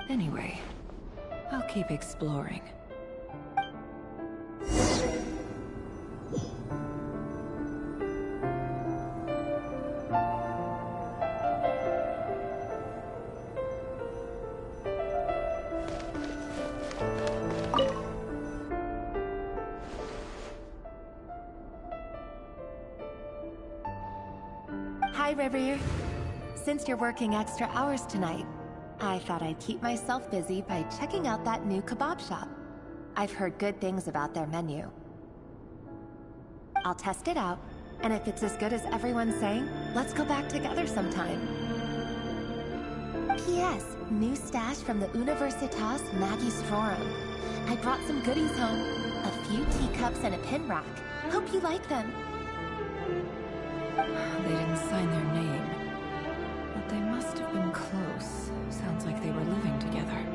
Anyway, I'll keep exploring. Hi, River. Since you're working extra hours tonight, I thought I'd keep myself busy by checking out that new kebab shop. I've heard good things about their menu. I'll test it out, and if it's as good as everyone's saying, let's go back together sometime. P.S. New stash from the Universitas Magistrorum. I brought some goodies home. A few teacups and a pin rack. Hope you like them. They didn't sign their name, but they must have been close. Sounds like they were living together.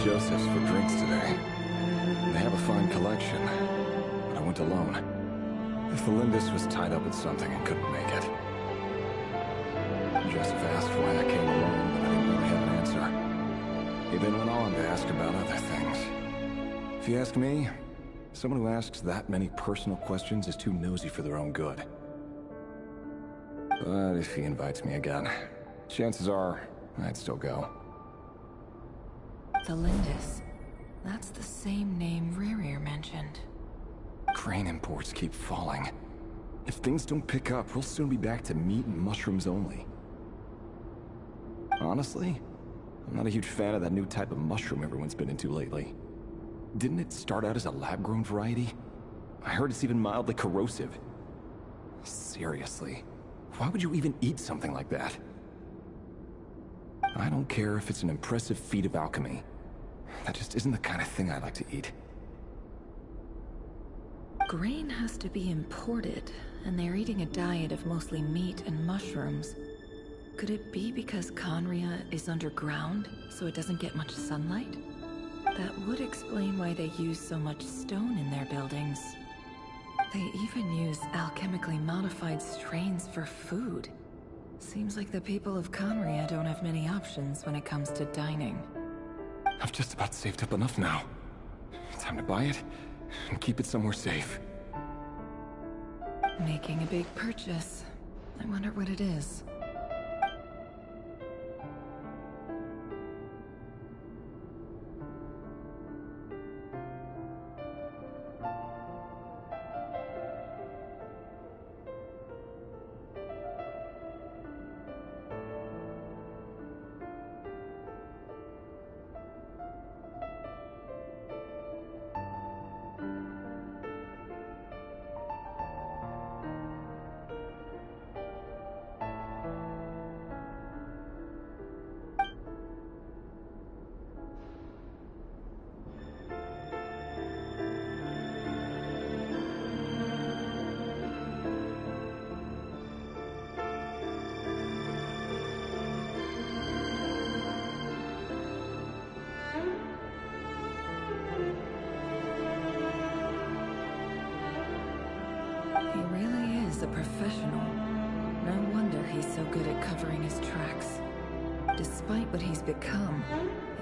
Joseph's for drinks today. They have a fine collection, but I went alone. If Felindus was tied up with something and couldn't make it. Joseph asked why I came alone, but I didn't really have an answer. He then went on to ask about other things. If you ask me, someone who asks that many personal questions is too nosy for their own good. But if he invites me again, chances are I'd still go. Felindus. That's the same name Rerir mentioned. Grain imports keep falling. If things don't pick up, we'll soon be back to meat and mushrooms only. Honestly, I'm not a huge fan of that new type of mushroom everyone's been into lately. Didn't it start out as a lab-grown variety? I heard it's even mildly corrosive. Seriously, why would you even eat something like that? I don't care if it's an impressive feat of alchemy. That just isn't the kind of thing I like to eat. Grain has to be imported, and they're eating a diet of mostly meat and mushrooms. Could it be because Conria is underground, so it doesn't get much sunlight? That would explain why they use so much stone in their buildings. They even use alchemically modified strains for food. Seems like the people of Conria don't have many options when it comes to dining. I've just about saved up enough now. Time to buy it and keep it somewhere safe. Making a big purchase. I wonder what it is. He really is a professional. No wonder he's so good at covering his tracks. Despite what he's become,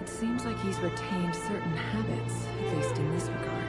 it seems like he's retained certain habits, at least in this regard.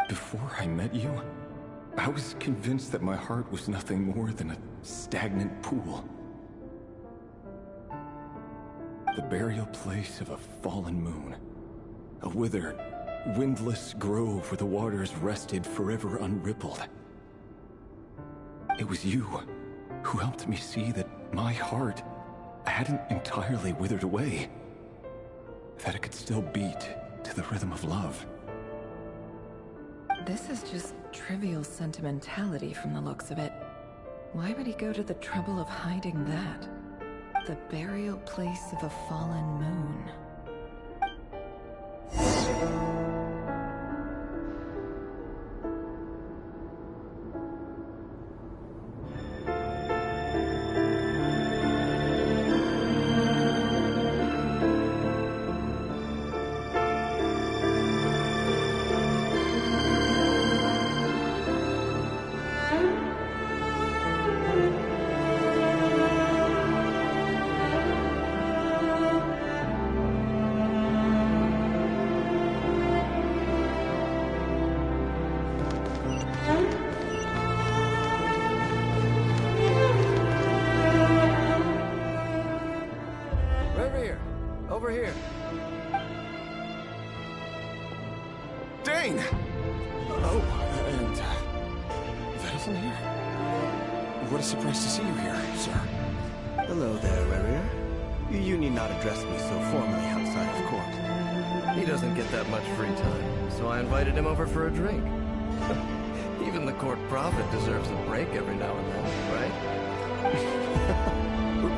Before I met you, I was convinced that my heart was nothing more than a stagnant pool. The burial place of a fallen moon. A withered, windless grove where the waters rested forever unrippled. It was you who helped me see that my heart hadn't entirely withered away. That it could still beat to the rhythm of love. This is just trivial sentimentality from the looks of it. Why would he go to the trouble of hiding that? The burial place of a fallen moon. Over here. Dane! Oh, and Vedelson here? What a surprise to see you here, sir. Hello there, Rarier. You need not address me so formally outside of court. He doesn't get that much free time, so I invited him over for a drink. Even the court prophet deserves a break every now and then, right?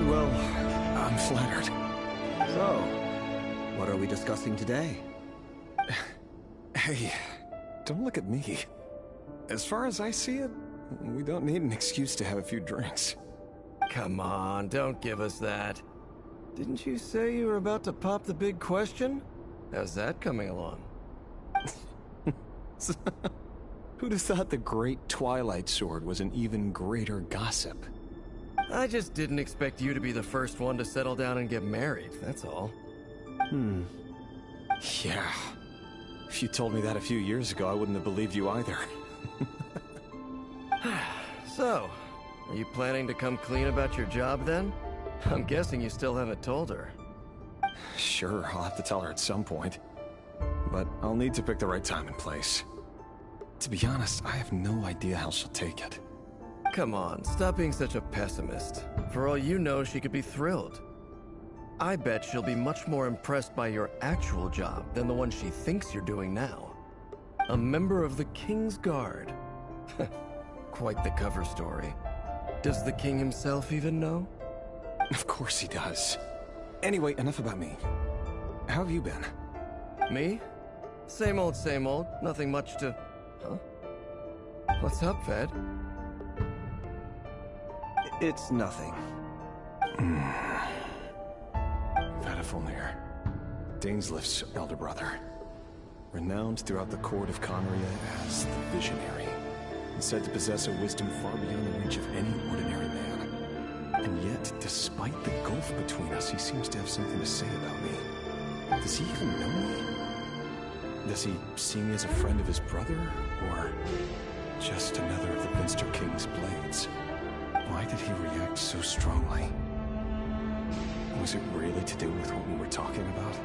Well, I'm flattered. So, what are we discussing today? Hey, don't look at me. As far as I see it, we don't need an excuse to have a few drinks. Come on, don't give us that. Didn't you say you were about to pop the big question? How's that coming along? Who'd have thought the great Twilight Sword was an even greater gossip? I just didn't expect you to be the first one to settle down and get married, that's all. Yeah. If you told me that a few years ago, I wouldn't have believed you either. So, are you planning to come clean about your job then? I'm guessing you still haven't told her. Sure, I'll have to tell her at some point. But I'll need to pick the right time and place. To be honest, I have no idea how she'll take it. Come on, stop being such a pessimist. For all you know, she could be thrilled. I bet she'll be much more impressed by your actual job than the one she thinks you're doing now. A member of the King's Guard. Quite the cover story. Does the king himself even know? Of course he does. Anyway, enough about me. How have you been? Me? Same old, nothing much to... Huh? What's up, Ved? It's nothing. Vedifulnir, Dainslift's elder brother. Renowned throughout the court of Conria as the Visionary, and said to possess a wisdom far beyond the reach of any ordinary man. And yet, despite the gulf between us, he seems to have something to say about me. Does he even know me? Does he see me as a friend of his brother, or just another of the Minster King's blades? Why did he react so strongly? Was it really to do with what we were talking about?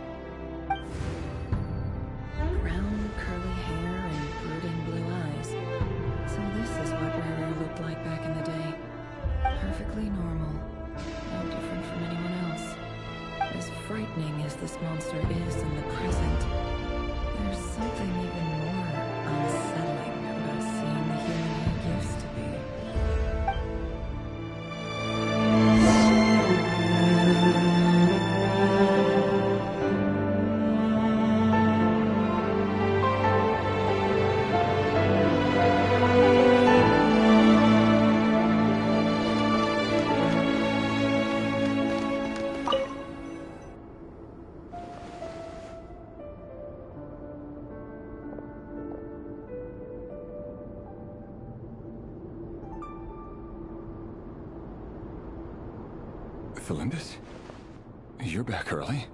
Brown, curly hair and brooding blue eyes. So this is what Rara looked like back in the day. Perfectly normal. No different from anyone else. As frightening as this monster is in the present, there's something even more unsettling about seeing the human he used to be. Felindis? You're back early?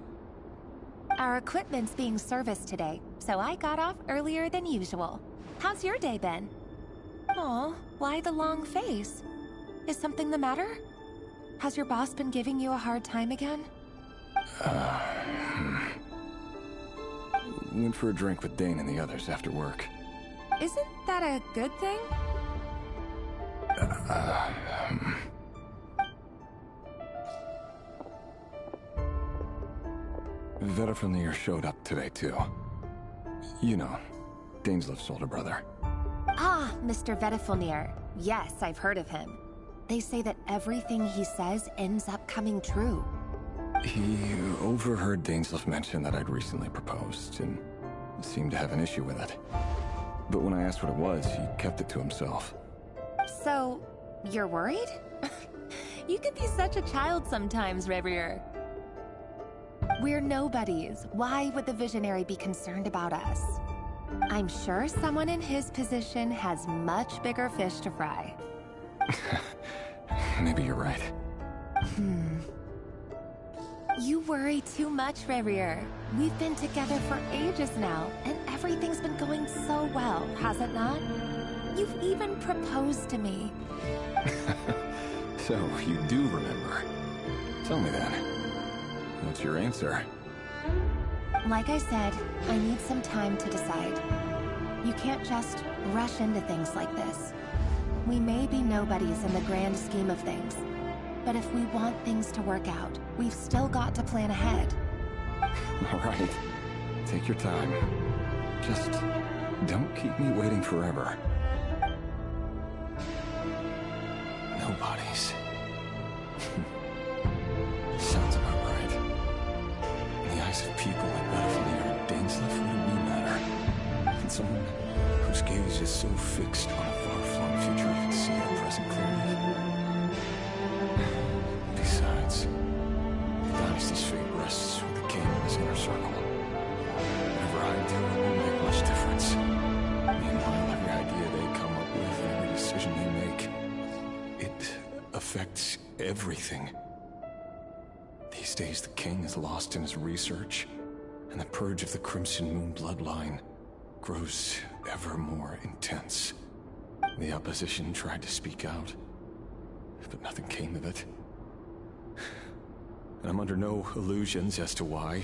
Our equipment's being serviced today, so I got off earlier than usual. How's your day been? Aw, why the long face? Is something the matter? Has your boss been giving you a hard time again? Went for a drink with Dane and the others after work. Isn't that a good thing? Vedifilnir showed up today, too. You know, Daneslif's older brother. Ah, Mr. Vedifilnir. Yes, I've heard of him. They say that everything he says ends up coming true. He overheard Daneslif mention that I'd recently proposed, and seemed to have an issue with it. But when I asked what it was, he kept it to himself. So, you're worried? You can be such a child sometimes, Revier. We're nobodies. Why would the Visionary be concerned about us? I'm sure someone in his position has much bigger fish to fry. Maybe you're right. You worry too much, Revier. We've been together for ages now, and everything's been going so well, has it not? You've even proposed to me. So, you do remember. Tell me then. What's your answer? Like I said, I need some time to decide. You can't just rush into things like this. We may be nobodies in the grand scheme of things, but if we want things to work out, we've still got to plan ahead. All right. Take your time. Just don't keep me waiting forever. Nobodies. Sounds about right. In the eyes of people like Vedifilnir, Daneslif, what do we matter? And someone whose gaze is so fixed on a far-flung future you can see our present clearly. Besides, the dynasty's fate rests with the king in his inner circle. Whatever I do, it won't make much difference. Meanwhile, every idea they come up with and every decision they make, it affects everything. These days, the king is lost in his research, and the purge of the Crimson Moon bloodline grows ever more intense. The opposition tried to speak out, but nothing came of it. And I'm under no illusions as to why.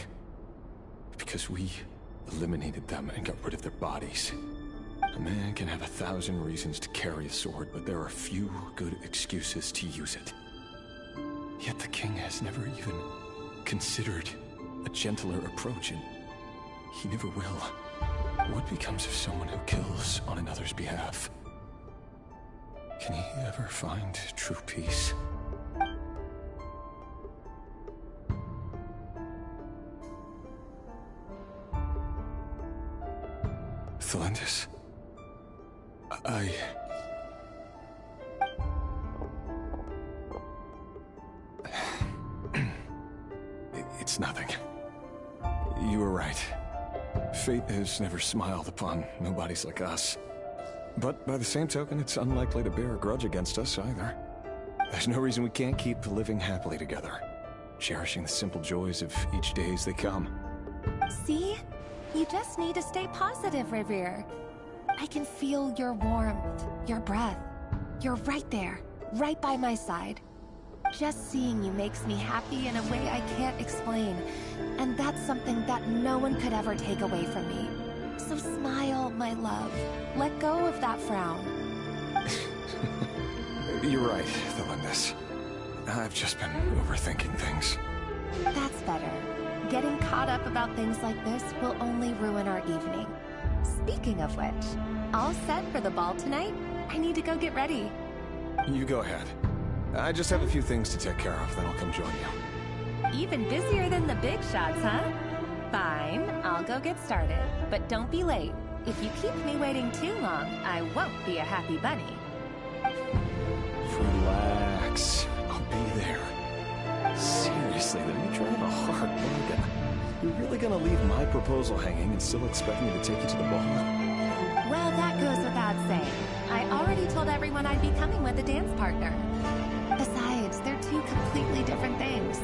Because we eliminated them and got rid of their bodies. A man can have 1,000 reasons to carry a sword, but there are few good excuses to use it. Yet the king has never even considered a gentler approach, and he never will. What becomes of someone who kills on another's behalf? Can he ever find true peace? Thelendis, It's nothing. You were right. Fate has never smiled upon nobodies like us. But by the same token, it's unlikely to bear a grudge against us either. There's no reason we can't keep living happily together, cherishing the simple joys of each day as they come. See? You just need to stay positive, Revier. I can feel your warmth, your breath. You're right there, right by my side. Just seeing you makes me happy in a way I can't explain. And that's something that no one could ever take away from me. So smile, my love. Let go of that frown. You're right, Thelendis. I've just been overthinking things. That's better. Getting caught up about things like this will only ruin our evening. Speaking of which, all set for the ball tonight? I need to go get ready. You go ahead. I just have a few things to take care of, then I'll come join you. Even busier than the big shots, huh? Fine, I'll go get started. But don't be late. If you keep me waiting too long, I won't be a happy bunny. Relax. I'll be there. Seriously, though, you're trying a hard bargain. You're really gonna leave my proposal hanging and still expect me to take you to the ball? Well, that goes without saying. I already told everyone I'd be coming with a dance partner. Besides, they're two completely different things.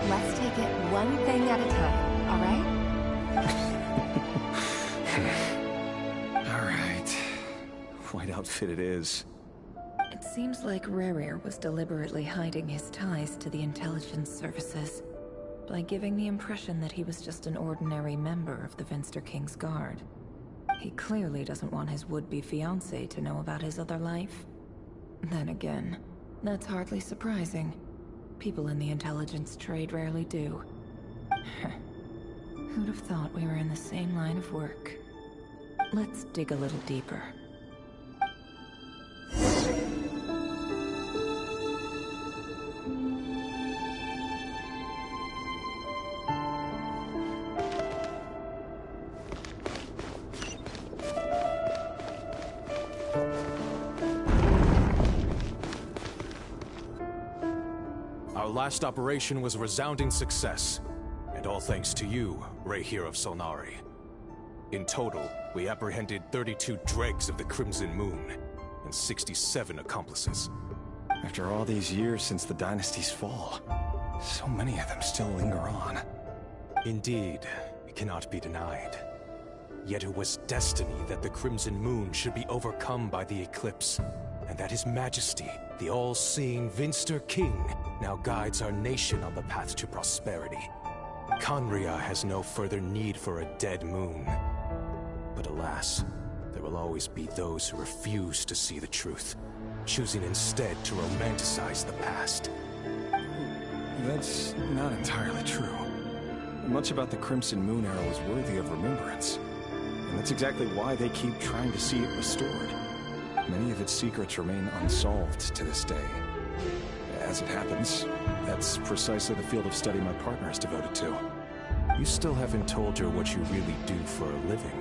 Let's take it one thing at a time, all right? Alright. White outfit it is. It seems like Rerir was deliberately hiding his ties to the intelligence services by giving the impression that he was just an ordinary member of the Vinster King's Guard. He clearly doesn't want his would-be fiancée to know about his other life. Then again, that's hardly surprising. People in the intelligence trade rarely do. Who'd have thought we were in the same line of work? Let's dig a little deeper. Our last operation was a resounding success, and all thanks to you, Reir of Solnari. In total, we apprehended 32 dregs of the Crimson Moon, and 67 accomplices. After all these years since the dynasty's fall, so many of them still linger on. Indeed, it cannot be denied. Yet it was destiny that the Crimson Moon should be overcome by the eclipse, and that His Majesty, the all-seeing Vinster King, now guides our nation on the path to prosperity. Conria has no further need for a dead moon. But alas, there will always be those who refuse to see the truth, choosing instead to romanticize the past. That's not entirely true. Much about the Crimson Moon era was worthy of remembrance. And that's exactly why they keep trying to see it restored. Many of its secrets remain unsolved to this day. As it happens, that's precisely the field of study my partner is devoted to. You still haven't told her what you really do for a living.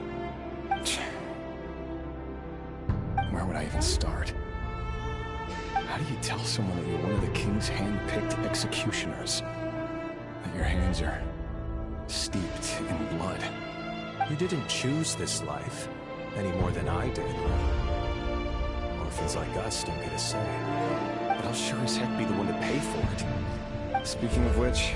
Where would I even start? How do you tell someone that you're one of the king's hand-picked executioners? That your hands are steeped in blood? You didn't choose this life, any more than I did. Orphans like us don't get a say. But I'll sure as heck be the one to pay for it. Speaking of which,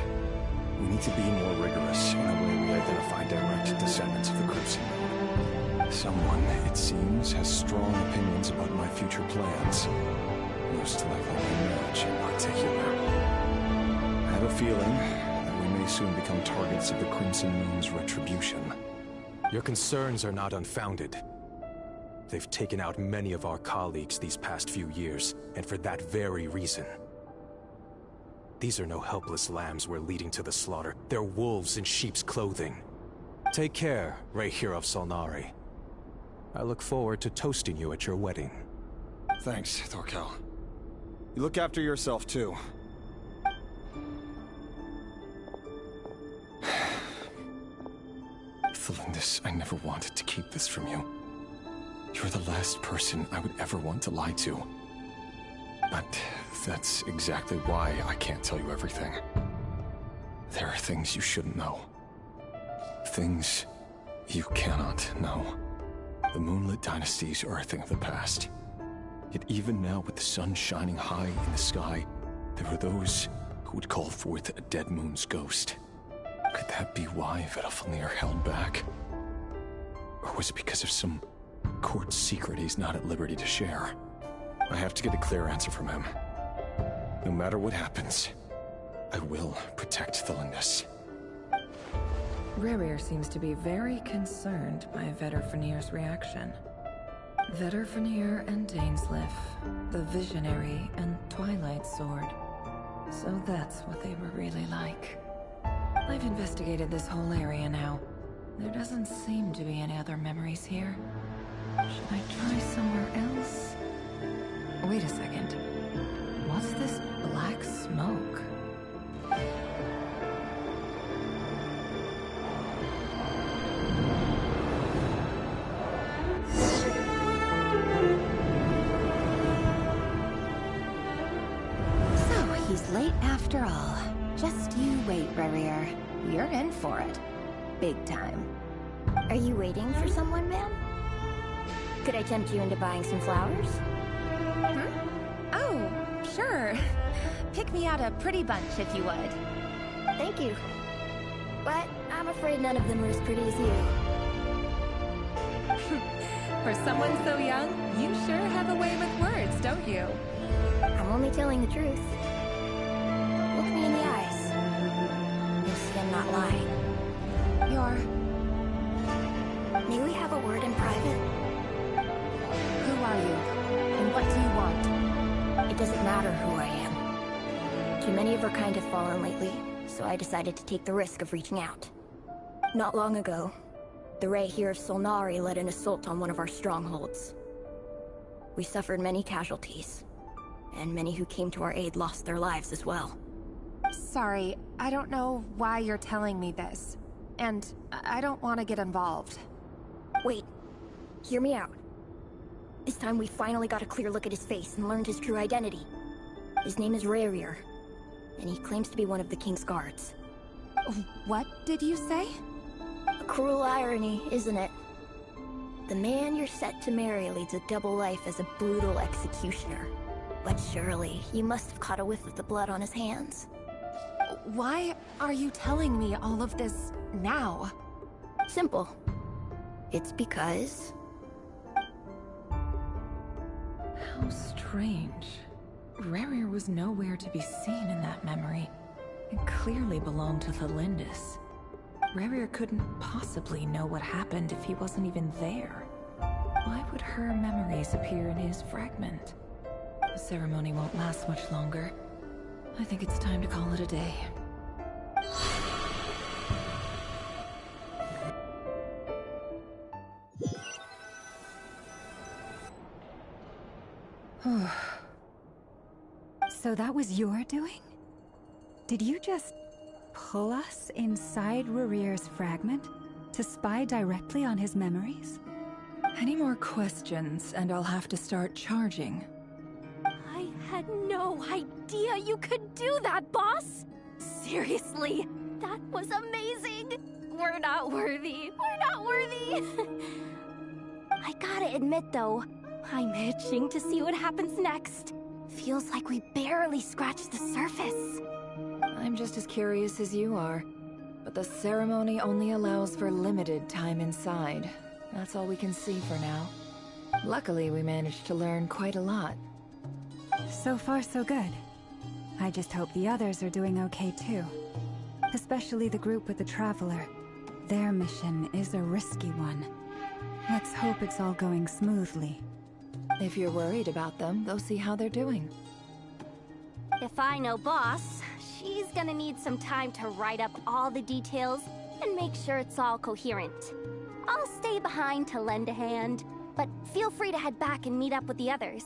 we need to be more rigorous in the way we identify direct descendants of the Crimson Moon. Someone, it seems, has strong opinions about my future plans. Most likely my marriage in particular. I have a feeling that we may soon become targets of the Crimson Moon's retribution. Your concerns are not unfounded. They've taken out many of our colleagues these past few years, and for that very reason. These are no helpless lambs we're leading to the slaughter. They're wolves in sheep's clothing. Take care, Reir of Solnari. I look forward to toasting you at your wedding. Thanks, Thorkel. You look after yourself, too. Thelindis, I never wanted to keep this from you. You're the last person I would ever want to lie to. But that's exactly why I can't tell you everything. There are things you shouldn't know. Things you cannot know. The Moonlit Dynasties are a thing of the past. Yet even now, with the sun shining high in the sky, there are those who would call forth a dead moon's ghost. Could that be why Vedalfnir held back? Or was it because of some court secret he's not at liberty to share? I have to get a clear answer from him. No matter what happens, I will protect Thelindis. Rerir seems to be very concerned by Vedalfnir's reaction. Vedalfnir and Dainsleif, the Visionary and Twilight Sword. So that's what they were really like. I've investigated this whole area now. There doesn't seem to be any other memories here. Should I try somewhere else? Wait a second. What's this black smoke? So, he's late after all. Just you wait, Rerir. You're in for it. Big time. Are you waiting for someone, ma'am? Could I tempt you into buying some flowers? Oh, sure. Pick me out a pretty bunch if you would. Thank you. But I'm afraid none of them are as pretty as you. For someone so young, you sure have a way with words, don't you? I'm only telling the truth. Look me in the eyes. You'll see I'm not lying. May we have a word in private? Who are you? And what do you want? It doesn't matter who I am. Too many of our kind have fallen lately, so I decided to take the risk of reaching out. Not long ago, the Ray here of Solnari led an assault on one of our strongholds. We suffered many casualties, and many who came to our aid lost their lives as well. Sorry, I don't know why you're telling me this. And I don't want to get involved. Wait, hear me out. This time we finally got a clear look at his face and learned his true identity. His name is Rarier, and he claims to be one of the King's guards. What did you say? A cruel irony, isn't it? The man you're set to marry leads a double life as a brutal executioner. But surely, you must have caught a whiff of the blood on his hands. Why are you telling me all of this now? Simple. It's because... How strange. Rarier was nowhere to be seen in that memory. It clearly belonged to the Lindis. Rarier couldn't possibly know what happened if he wasn't even there. Why would her memories appear in his fragment? The ceremony won't last much longer. I think it's time to call it a day. So that was your doing? Did you just pull us inside Rarier's fragment to spy directly on his memories? Any more questions, and I'll have to start charging. I had no idea you could do that, boss! Seriously, that was amazing! We're not worthy. We're not worthy! I gotta admit, though, I'm itching to see what happens next. Feels like we barely scratched the surface. I'm just as curious as you are. But the ceremony only allows for limited time inside. That's all we can see for now. Luckily, we managed to learn quite a lot. So far, so good. I just hope the others are doing okay too. Especially the group with the Traveler. Their mission is a risky one. Let's hope it's all going smoothly. If you're worried about them, go see how they're doing. If I know boss, she's gonna need some time to write up all the details and make sure it's all coherent. I'll stay behind to lend a hand, but feel free to head back and meet up with the others.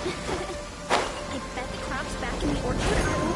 I bet the crops back in the orchard are...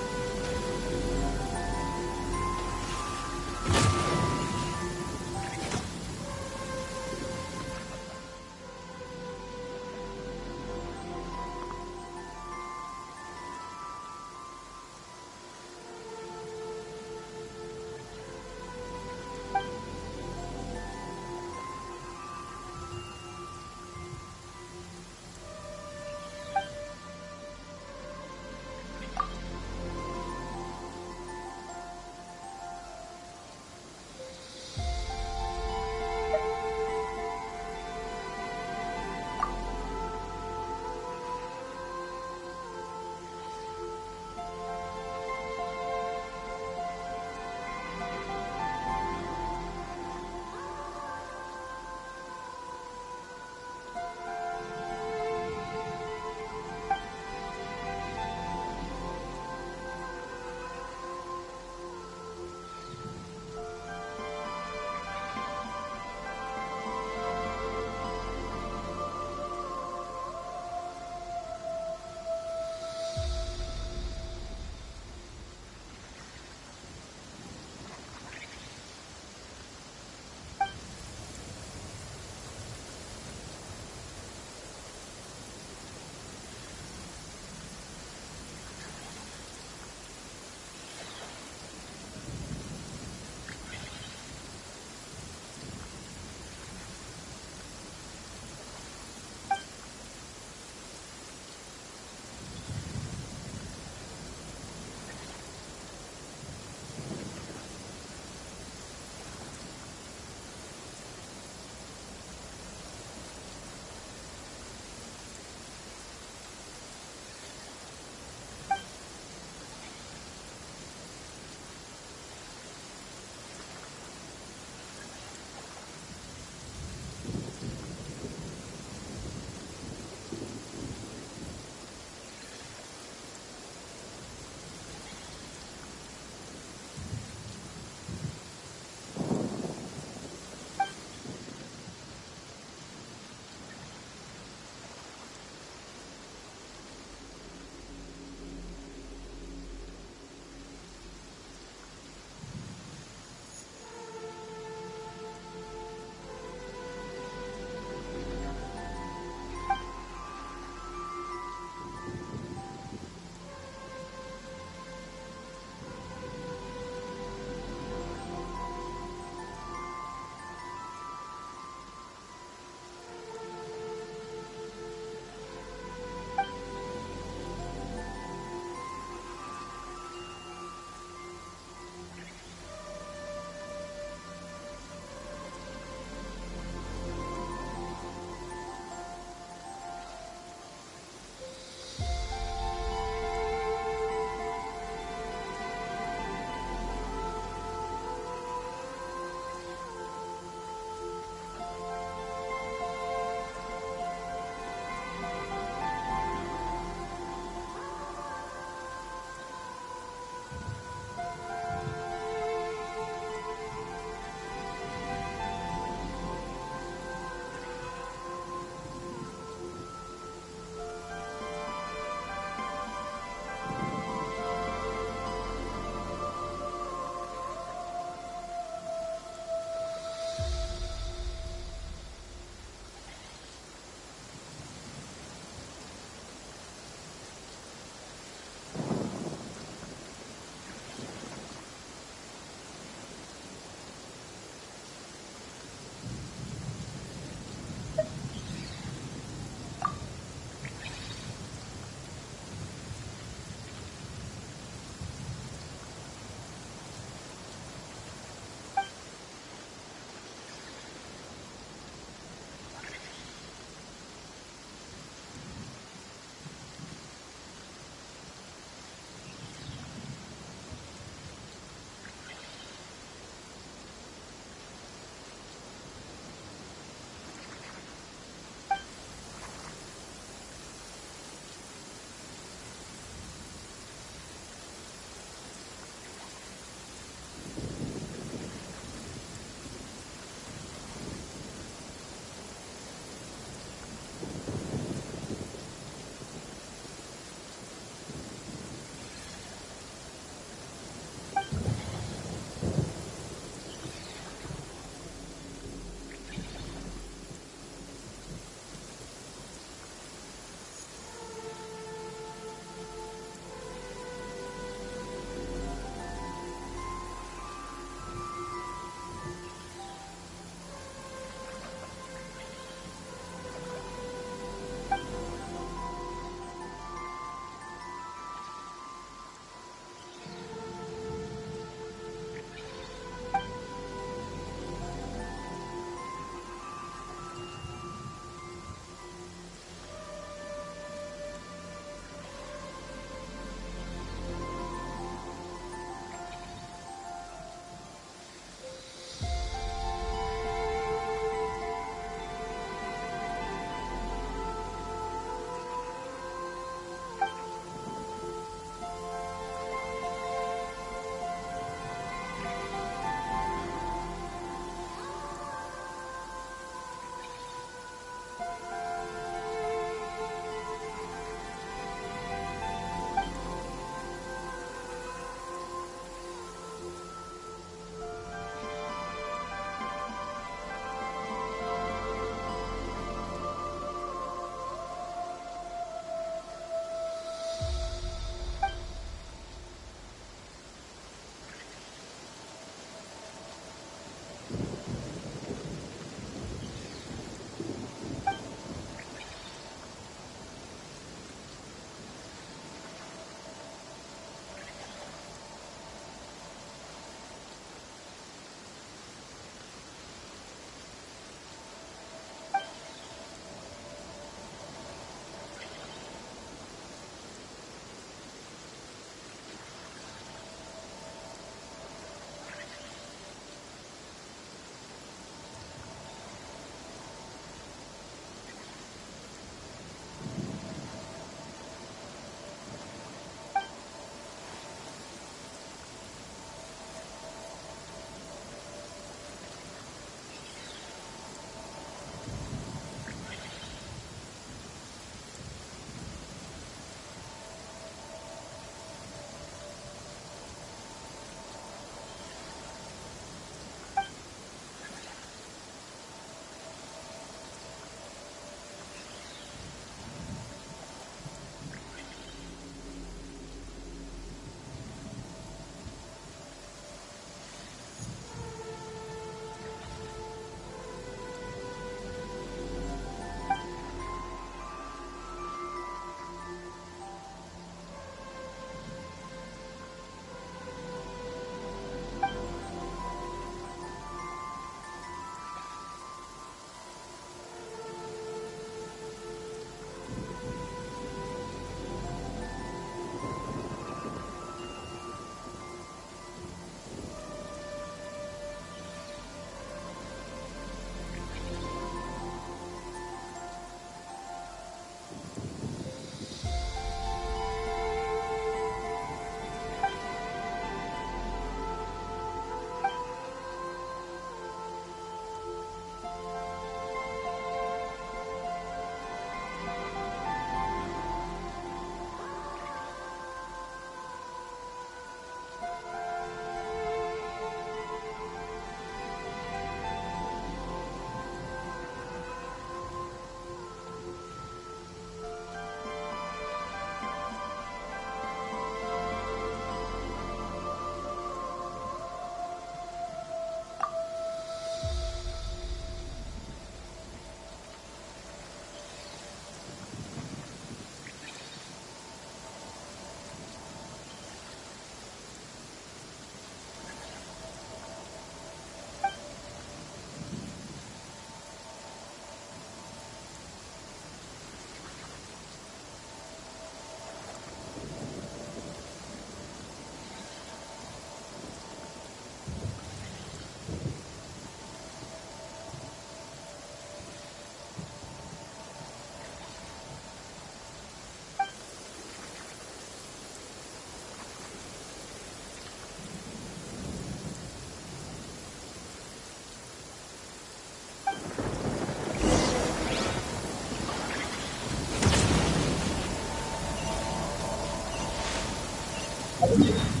Yeah.